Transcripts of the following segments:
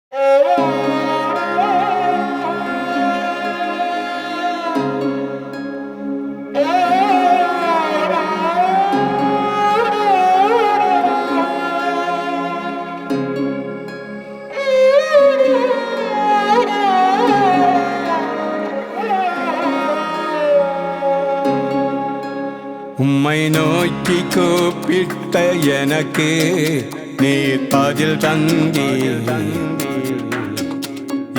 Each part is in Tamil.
உம்மை நோக்கி கூப்பிட்ட எனக்கு நீர் பதில் தந்தீர்.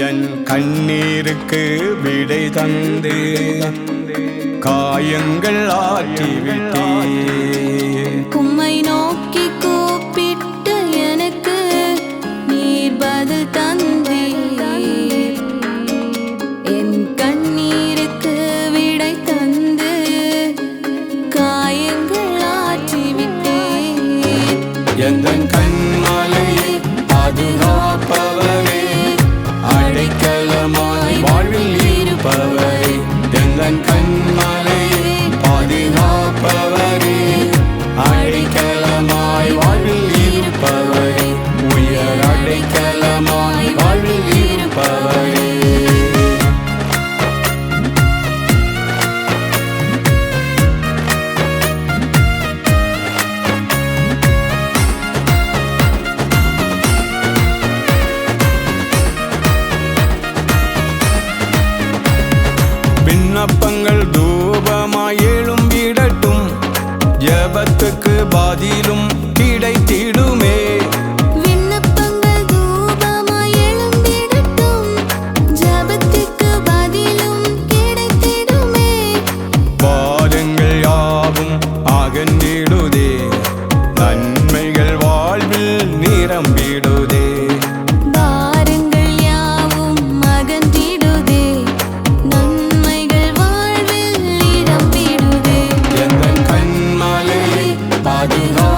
என் கண்ணீருக்கு விடை தந்து காயங்கள் ஆற்றிவிட்டீர். உம்மை நோக்கி கூப்பிட்ட எனக்கு நீர் பதில் தந்தீர். என் கண்ணீருக்கு விடை தந்து காயங்கள் ஆற்றிவிட்டீர். எந்தன் கண்மலையை பாதுகாப்பவரே, அடைக்கலமாய் வாழ்வில் இருப்பவரே. எந்தன் கண்மலையை பாதுகாப்பவரே, அடைக்கலமாய் வாழ்வில் இருப்பவரே. உயர் அடைக்கலமாய் வாழ்வில் இருப்பவரே. விண்ணப்பங்கள் தூபமாய் எழும்பிடட்டும், ஜெபத்துக்கு பதிலும் கிடைத்திடுமே. விண்ணப்பங்கள் தூபமாய் எழும்பிடட்டும், ஜெபத்துக்கு பதிலும் கிடைத்திடுமே. பாதங்கள் யாவும் அகன்றிடுதே, நன்மைகள் வாழ்வில் நிரம்பிடுதே. பாரங்கள் யாவும் அகன்றிடுதே, நன்மைகள் வாழ்வில் நிரம்பிடுதே. எந்தன் கண்மலையை பாதுகா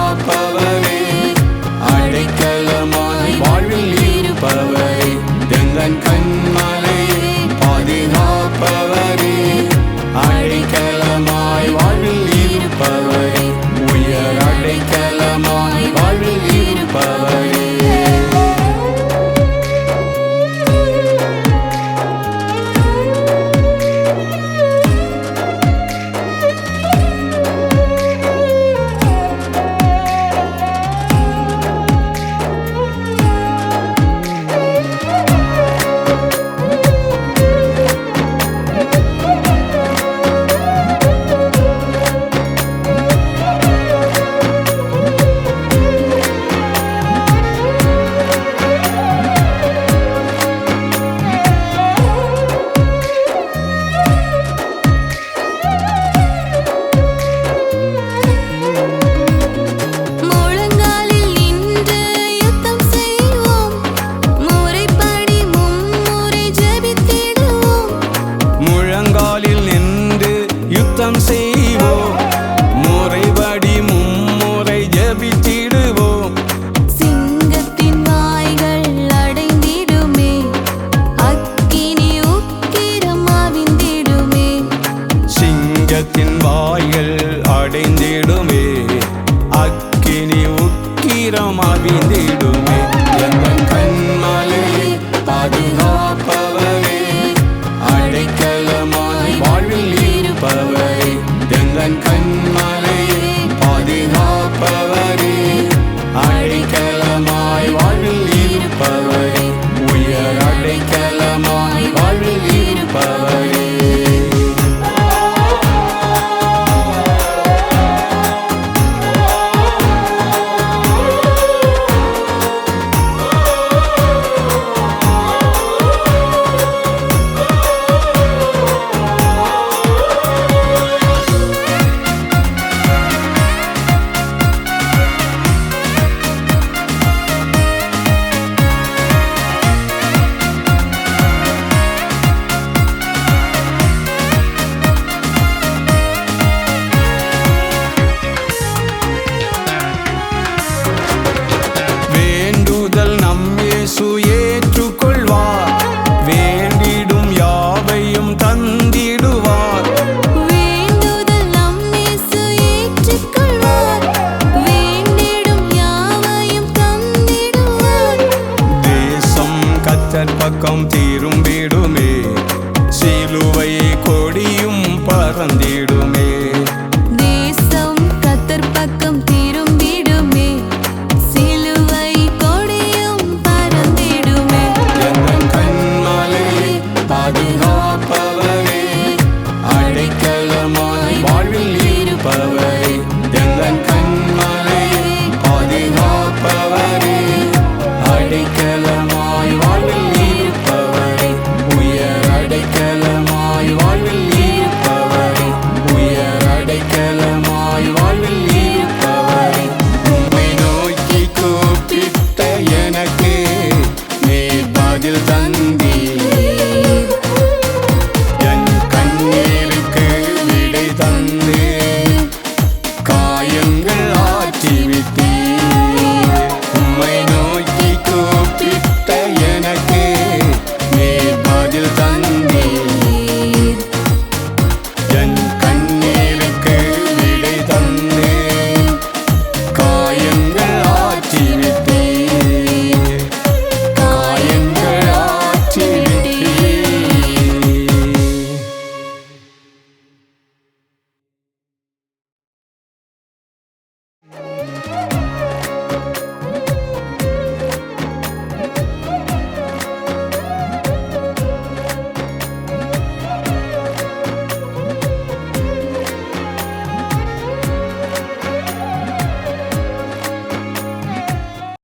கர்த்தர் பக்கம் திரும்பிடுதே